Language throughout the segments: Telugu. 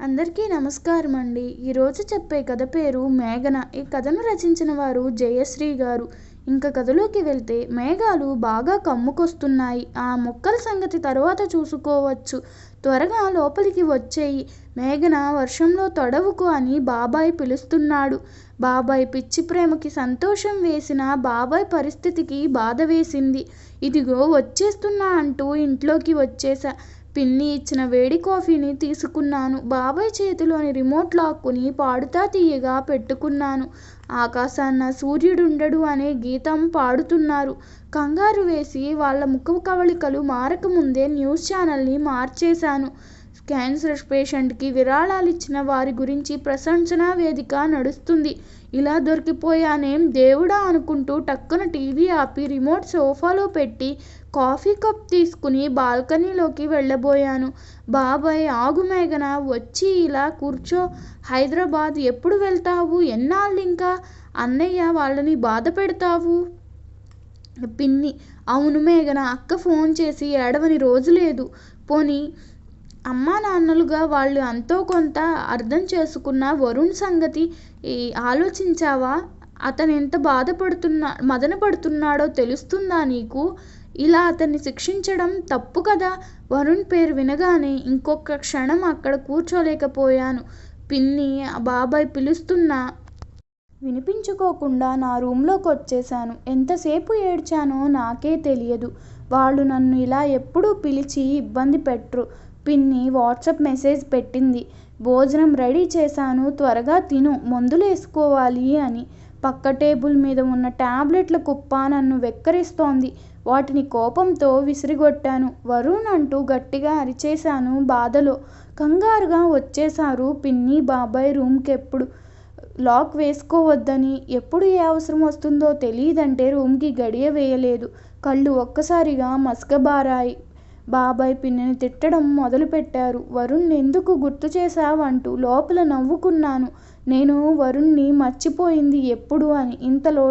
అందరికీ నమస్కారం అండి. ఈరోజు చెప్పే కథ పేరు మేఘన. ఈ కథను రచించిన వారు జయశ్రీ గారు. ఇంకా కథలోకి వెళ్తే, మేఘాలు బాగా కమ్ముకొస్తున్నాయి. ఆ మొక్కల సంగతి తర్వాత చూసుకోవచ్చు. త్వరగా లోపలికి వచ్చేయి. మేఘన, వర్షంలో తొడవుకు అని బాబాయ్ పిలుస్తున్నాడు. బాబాయ్ పిచ్చి ప్రేమకి సంతోషం వేసిన బాబాయ్ పరిస్థితికి బాధ వేసింది. ఇదిగో వచ్చేస్తున్నా అంటూ ఇంట్లోకి వచ్చేశా. పిన్ని ఇచ్చిన వేడి కాఫీని తీసుకున్నాను. బాబాయ్ చేతిలోని రిమోట్ లాక్కుని పాడుతా తీయగా పెట్టుకున్నాను. ఆకాశాన సూర్యుడుండడు అనే గీతం పాడుతున్నారు. కంగారు వేసి వాళ్ళ ముఖ కవళికలు మారకముందే న్యూస్ ఛానల్ని మార్చేశాను. క్యాన్సర్ పేషెంట్కి విరాళాలిచ్చిన వారి గురించి ప్రశంసనా వేదిక నడుస్తుంది. ఇలా దొరికిపోయానేం దేవుడా అనుకుంటూ టక్కున టీవీ ఆపి రిమోట్ సోఫాలో పెట్టి కాఫీ కప్ తీసుకుని బాల్కనీలోకి వెళ్ళబోయాను. బాబాయ్, ఆగు మేఘన, వచ్చి ఇలా కూర్చో. హైదరాబాద్ ఎప్పుడు వెళ్తావు? ఎన్నాళ్ళింకా అన్నయ్య వాళ్ళని బాధ పెడతావు? పిన్ని: అవును మేఘన, అక్క ఫోన్ చేసి ఏడవని రోజు లేదు. పోనీ అమ్మా నాన్నలుగా వాళ్ళు అంతో కొంత అర్థం చేసుకున్న వరుణ్ సంగతి ఆలోచించావా? అతను ఎంత మదన పడుతున్నాడో తెలుస్తుందా నీకు? ఇలా అతన్ని శిక్షించడం తప్పు కదా. వరుణ్ పేరు వినగానే ఇంకొక క్షణం అక్కడ కూర్చోలేకపోయాను. పిన్ని, బాబాయ్ పిలుస్తున్నా వినిపించుకోకుండా నా రూంలోకి వచ్చేశాను. ఎంతసేపు ఏడ్చానో నాకే తెలియదు. వాళ్ళు నన్ను ఇలా ఎప్పుడూ పిలిచి ఇబ్బంది పెట్టరు. పిన్ని వాట్సాప్ మెసేజ్ పెట్టింది. భోజనం రెడీ చేశాను, త్వరగా తిను, మందులేసుకోవాలి అని. పక్క టేబుల్ మీద ఉన్న టాబ్లెట్ల కుప్ప నన్ను వెక్కిరిస్తోంది. వాటిని కోపంతో విసిరిగొట్టాను. వరుణ్ అంటూ గట్టిగా అరిచేశాను బాధలో. కంగారుగా వచ్చేశారు పిన్ని, బాబాయ్ రూమ్కెప్పుడు. లాక్ వేసుకోవద్దని, ఎప్పుడు ఏ అవసరం వస్తుందో తెలియదంటే రూమ్కి గడియ వేయలేదు. కళ్ళు ఒక్కసారిగా మసకబారాయి. బాబాయ్ పిన్నిని తిట్టడం మొదలుపెట్టారు. వరుణ్ ఎందుకు గుర్తు చేశావంటూ లోపల నవ్వుకున్నాను. నేను వరుణ్ణి మర్చిపోయింది ఎప్పుడు అని. ఇంతలో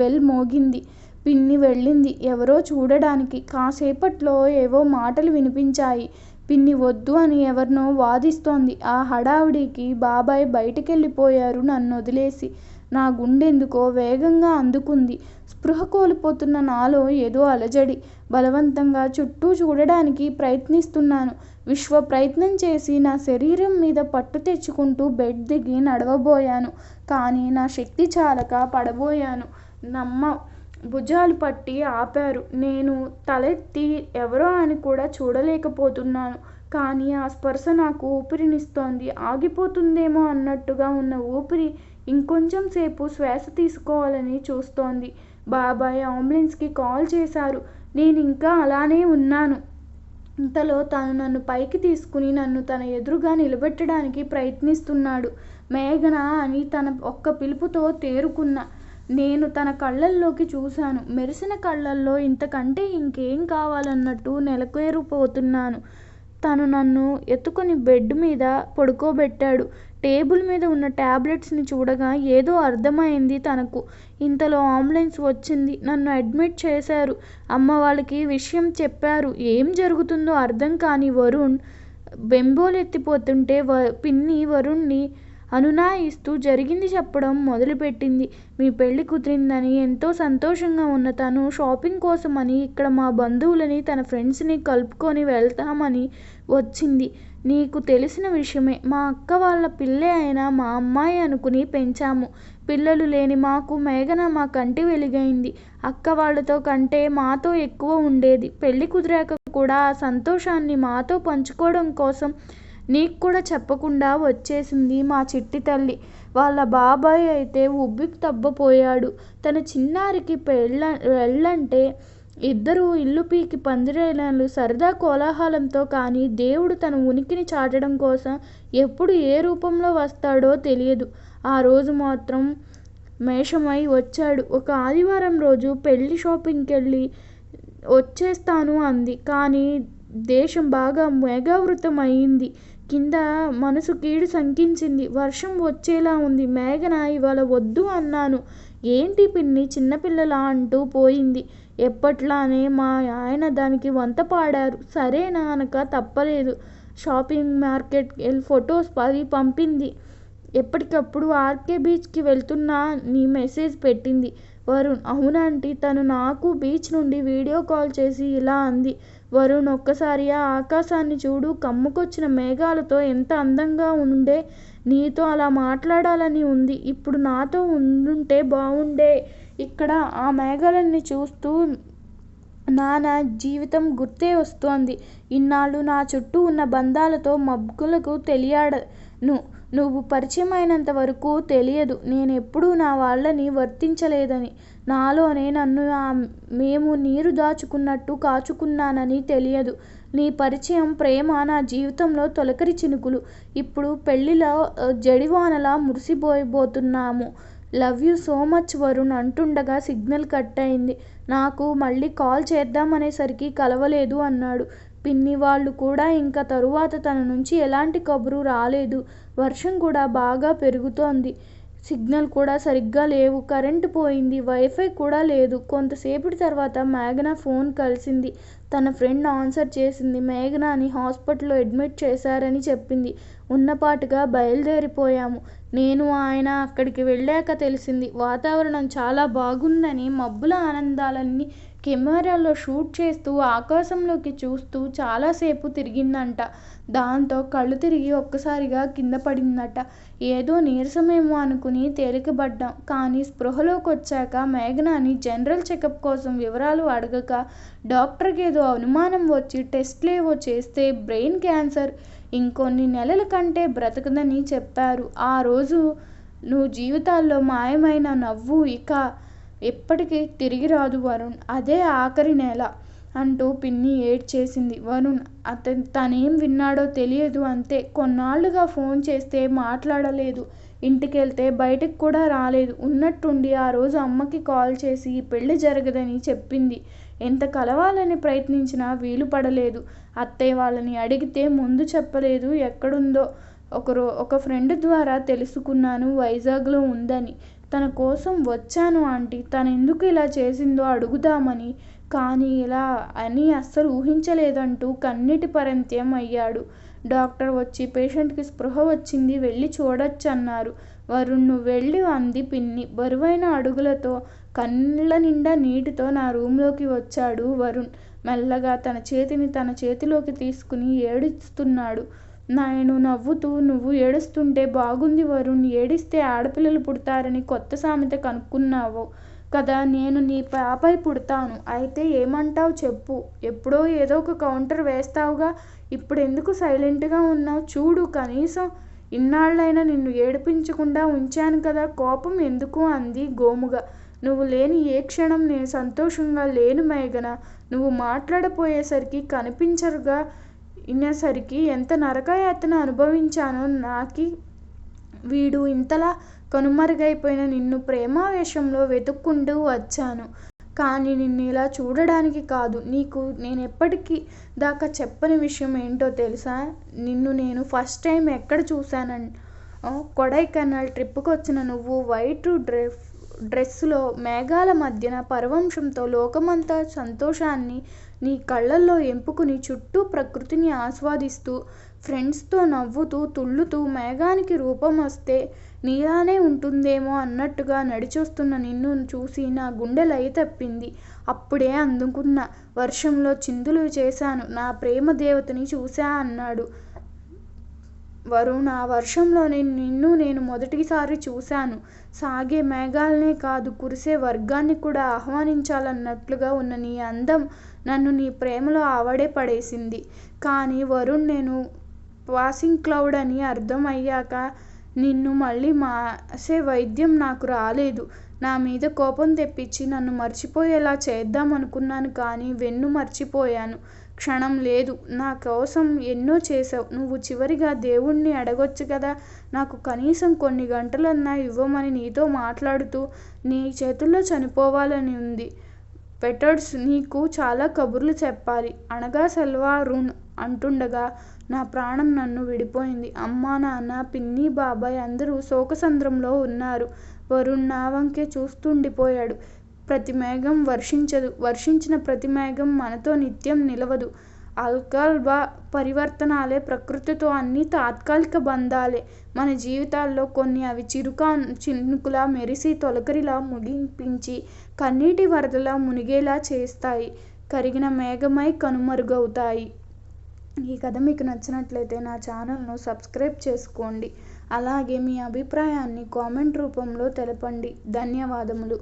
బెల్ మోగింది. పిన్ని వెళ్ళింది ఎవరో చూడడానికి. కాసేపట్లో ఏవో మాటలు వినిపించాయి. పిన్ని వద్దు అని ఎవరినో వాదిస్తోంది. ఆ హడావుడికి బాబాయ్ బయటికెళ్ళిపోయారు నన్నొదిలేసి. నా గుండెందుకో వేగంగా అందుకుంది. స్పృహ కోల్పోతున్న నాలో ఏదో అలజడి. బలవంతంగా చుట్టూ చూడడానికి ప్రయత్నిస్తున్నాను. విశ్వ ప్రయత్నం చేసి నా శరీరం మీద పట్టు తెచ్చుకుంటూ బెడ్ దిగి నడవబోయాను. కానీ నా శక్తి చాలక పడబోయాను. భుజాలు పట్టి ఆపారు. నేను తలెత్తి ఎవరో అని కూడా చూడలేకపోతున్నాను. కానీ ఆ స్పర్శ నాకు ఊపిరినిస్తోంది. ఆగిపోతుందేమో అన్నట్టుగా ఉన్న ఊపిరి ఇంకొంచెం సేపు శ్వాస తీసుకోవాలని చూస్తోంది. బాబాయ్ అంబులెన్స్కి కాల్ చేశారు. నేనింకా అలానే ఉన్నాను. ఇంతలో తను నన్ను పైకి తీసుకుని నన్ను తన ఎదురుగా నిలబెట్టడానికి ప్రయత్నిస్తున్నాడు. మేఘన అని తన ఒక్క పిలుపుతో తేరుకున్నా. నేను తన కళ్ళల్లోకి చూశాను. మెరిసిన కళ్ళల్లో ఇంతకంటే ఇంకేం కావాలన్నట్టు నెలకేరిపోతున్నాను. తను నన్ను ఎత్తుకుని బెడ్ మీద పడుకోబెట్టాడు. టేబుల్ మీద ఉన్న టాబ్లెట్స్ని చూడగా ఏదో అర్థమైంది తనకు. ఇంతలో అంబులెన్స్ వచ్చింది. నన్ను అడ్మిట్ చేశారు. అమ్మ వాళ్ళకి విషయం చెప్పారు. ఏం జరుగుతుందో అర్థం కాని వరుణ్ బెంబోలెత్తిపోతుంటే పిన్ని వరుణ్ణి అనునాయిస్తూ జరిగింది చెప్పడం మొదలుపెట్టింది. మీ పెళ్లి కుదిరిందని ఎంతో సంతోషంగా ఉన్న తను షాపింగ్ కోసమని ఇక్కడ మా బంధువులని తన ఫ్రెండ్స్ని కలుపుకొని వెళ్తామని వచ్చింది. నీకు తెలిసిన విషయమే. మా అక్క వాళ్ళ పిల్లే అయినా మా అమ్మాయి అనుకుని పెంచాము. పిల్లలు లేని మాకు మేఘన మా కంటి వెలుగైంది. అక్క వాళ్ళతో కంటే మాతో ఎక్కువ ఉండేది. పెళ్లి కుదిరాక కూడా ఆ సంతోషాన్ని మాతో పంచుకోవడం కోసం నీకు కూడా చెప్పకుండా వచ్చేసింది మా చిట్టి తల్లి. వాళ్ళ బాబాయ్ అయితే ఉబ్బి తబ్బపోయాడు. తన చిన్నారికి వెళ్ళంటే ఇద్దరూ ఇల్లు పీకి పందిరేళ్ళు సరదా కోలాహలంతో. కానీ దేవుడు తన ఉనికిని చాటడం కోసం ఎప్పుడు ఏ రూపంలో వస్తాడో తెలియదు. ఆ రోజు మాత్రం మేషమై వచ్చాడు. ఒక ఆదివారం రోజు పెళ్లి షాపింగ్కెళ్ళి వచ్చేస్తాను అంది. కానీ దేశం బాగా మేఘావృతం అయింది. కింద మనసు కీడు శంకించింది. వర్షం వచ్చేలా ఉంది. మేఘన ఇవాళ వద్దు అన్నాను. ఏంటి పిన్ని చిన్నపిల్లలా అంటూ పోయింది. ఎప్పట్లానే మా ఆయన దానికి వంత పాడారు. సరేనా అనక తప్పలేదు. షాపింగ్ మార్కెట్ ఫొటోస్ 10 పంపింది. ఎప్పటికప్పుడు ఆర్కే బీచ్కి వెళ్తున్నా నీ మెసేజ్ పెట్టింది. వరుణ్: అవునాంటీ, తను నాకు బీచ్ నుండి వీడియో కాల్ చేసి ఇలా అంది. వరుణ్: ఒక్కసారి ఆ ఆకాశాన్ని చూడు, కమ్ముకొచ్చిన మేఘాలతో ఎంత అందంగా ఉండే. నీతో అలా మాట్లాడాలని ఉంది. ఇప్పుడు నాతో ఉండుంటే బావుండే. ఇక్కడ ఆ మేఘాలన్నీ చూస్తూ నా జీవితం గుర్తే వస్తోంది. ఇన్నాళ్ళు నా చుట్టూ ఉన్న బంధాలతో మబ్బులకు తెలియాడను. నువ్వు పరిచయమైనంత వరకు తెలియదు నేనెప్పుడూ నా వాళ్ళని వర్తించలేదని. నాలోనే నన్ను మేము నీరు దాచుకున్నట్టు కాచుకున్నానని తెలియదు. నీ పరిచయం, ప్రేమ నా జీవితంలో తొలకరి చినుకులు. ఇప్పుడు పెళ్ళిలో జడివానలా మురిసిపోబోతున్నాము. Love you so much Varun అంటుండగా సిగ్నల్ కట్ అయింది. నాకు మళ్ళీ కాల్ చేద్దామనేసరికి కలవలేదు అన్నాడు. పిన్ని వాళ్ళు కూడా ఇంక తరువాత తన నుంచి ఎలాంటి కబురు రాలేదు. వర్షం కూడా బాగా పెరుగుతోంది. సిగ్నల్ కూడా సరిగ్గా లేవు. కరెంటు పోయింది. వైఫై కూడా లేదు. కొంతసేపటి తర్వాత మేఘన ఫోన్ కలిసింది. తన ఫ్రెండ్ ఆన్సర్ చేసింది. మేఘనాని హాస్పిటల్లో అడ్మిట్ చేశారని చెప్పింది. ఉన్నపాటుగా బయలుదేరిపోయాము. నేను ఆయన అక్కడికి వెళ్ళాక తెలిసింది. వాతావరణం చాలా బాగుందని. మబ్బుల ఆనందాలన్నీ కెమెరాలో షూట్ చేస్తూ ఆకాశంలోకి చూస్తూ చాలాసేపు తిరిగిందంట. దాంతో కళ్ళు తిరిగి ఒక్కసారిగా కింద పడిందట. ఏదో నీరసమేమో అనుకుని తేలికపడ్డాం. కానీ స్పృహలోకొచ్చాక మేఘనాని జనరల్ చెకప్ కోసం వివరాలు అడగక డాక్టర్కేదో అనుమానం వచ్చి టెస్ట్లేవో చేస్తే బ్రెయిన్ క్యాన్సర్, ఇంకొన్ని నెలల కంటే బ్రతకదని చెప్పారు. ఆ రోజు నువ్వు జీవితాల్లో మాయమైన నవ్వు ఇక ఎప్పటికీ తిరిగి రాదు వరుణ్. అదే ఆఖరి నెల అంటూ పిన్ని ఏడ్చేసింది. వరుణ్ తనేం విన్నాడో తెలియదు అంతే. కొన్నాళ్లుగా ఫోన్ చేస్తే మాట్లాడలేదు. ఇంటికెళ్తే బయటికి కూడా రాలేదు. ఉన్నట్టుండి ఆ రోజు అమ్మకి కాల్ చేసి ఈ పెళ్లి జరగదని చెప్పింది. ఎంత కలవాలని ప్రయత్నించినా వీలు పడలేదు. అత్తయ్య వాళ్ళని అడిగితే ముందు చెప్పలేదు ఎక్కడుందో. ఒక ఫ్రెండ్ ద్వారా తెలుసుకున్నాను వైజాగ్లో ఉందని. తన కోసం వచ్చాను ఆంటీ. తనెందుకు ఇలా చేసిందో అడుగుదామని. కానీ ఇలా అని అస్సలు ఊహించలేదంటూ కన్నీటి పర్యంతం అయ్యాడు. డాక్టర్ వచ్చి పేషెంట్కి స్పృహ వచ్చింది, వెళ్ళి చూడొచ్చన్నారు. వరుణ్ నువ్వెళ్ళు అంది పిన్ని. బరువైన అడుగులతో కళ్ళ నిండా నీటితో నా రూంలోకి వచ్చాడు వరుణ్. మెల్లగా తన చేతిని తన చేతిలోకి తీసుకుని ఏడుస్తున్నాడు. నేను నవ్వుతూ నువ్వు ఏడుస్తుంటే బాగుంది వరుణ్. ఏడిస్తే ఆడపిల్లలు పుడతారని కొత్త సామెత కనుక్కున్నావు కదా. నేను నీ పాపై పుడతాను. అయితే ఏమంటావు చెప్పు. ఎప్పుడో ఏదో ఒక కౌంటర్ వేస్తావుగా. ఇప్పుడెందుకు సైలెంట్గా ఉన్నావు? చూడు, కనీసం ఇన్నాళ్ళైనా నిన్ను ఏడిపించకుండా ఉంచాను కదా. కోపం ఎందుకు అంది గోముగా. నువ్వు లేని ఏ క్షణం నేను సంతోషంగా లేను మేఘన. నువ్వు మాట్లాడపోయేసరికి కనిపించరుగా ఇనేసరికి ఎంత నరకయాతన అనుభవించానో. నాకి వీడు ఇంతలా కనుమరుగైపోయిన నిన్ను ప్రేమావేశంలో వెతుక్కుంటూ వచ్చాను. కానీ నిన్ను ఇలా చూడడానికి కాదు. నీకు నేనెప్పటికీ దాకా చెప్పని విషయం ఏంటో తెలుసా? నిన్ను నేను ఫస్ట్ టైం ఎక్కడ కొడైకెనాల్ ట్రిప్కొచ్చిన నువ్వు వైట్ డ్రెస్సులో మేఘాల మధ్యన పరవశంతో లోకమంతా సంతోషాన్ని నీ కళ్ళల్లో ఎంపుకుని చుట్టూ ప్రకృతిని ఆస్వాదిస్తూ ఫ్రెండ్స్తో నవ్వుతూ తుళ్ళుతూ మేఘానికి రూపం వస్తే నీలానే ఉంటుందేమో అన్నట్టుగా నడిచొస్తున్న నిన్ను చూసి నా గుండె లయ తప్పింది. అప్పుడే అందుకున్న వర్షంలో చిందులు చేశాను. నా దేవతని చూశా అన్నాడు వరుణ్. ఆ వర్షంలోనే నిన్ను నేను మొదటిసారి చూశాను. సాగే మేఘాలనే కాదు, కురిసే వర్గాన్ని కూడా ఆహ్వానించాలన్నట్లుగా ఉన్న నీ అందం నన్ను నీ ప్రేమలో ఆవడే పడేసింది. కానీ వరుణ్, నేను పాసింగ్ క్లౌడ్ అని అర్థం అయ్యాక నిన్ను మళ్ళీ మాసే వైద్యం నాకు రాలేదు. నా మీద కోపం తెప్పించి నన్ను మర్చిపోయేలా చేద్దామనుకున్నాను. కానీ వెన్ను మర్చిపోయాను. క్షణం లేదు. నా కోసం ఎన్నో చేశావు. నువ్వు చివరిగా దేవుణ్ణి అడగొచ్చు కదా. నాకు కనీసం కొన్ని గంటలన్నా ఇవ్వమని నీతో మాట్లాడుతూ నీ చేతుల్లో చనిపోవాలని ఉంది. పెటర్స్ నీకు చాలా కబుర్లు చెప్పాలి అనగా సెల్వారుణ్ అంటుండగా నా ప్రాణం నన్ను విడిపోయింది. అమ్మా, నాన్న, పిన్ని, బాబాయ్ అందరూ శోకసంద్రంలో ఉన్నారు. వరుణ్ నా వంకే చూస్తుండిపోయాడు. ప్రతి మేఘం వర్షించదు. వర్షించిన ప్రతి మేఘం మనతో నిత్యం నిలవదు. ఆల్కాల్బా పరివర్తనాలే. ప్రకృతితో అన్నీ తాత్కాలిక బంధాలే. మన జీవితాల్లో కొన్ని అవి చినుకులా మెరిసి తొలకరిలా ముగింపించి కన్నీటి వరదలా మునిగేలా చేస్తాయి. కరిగిన మేఘమై కనుమరుగవుతాయి. ఈ కథ మీకు నచ్చినట్లయితే నా ఛానల్ను సబ్స్క్రైబ్ చేసుకోండి. అలాగే మీ అభిప్రాయాన్ని కామెంట్ రూపంలో తెలపండి. ధన్యవాదములు.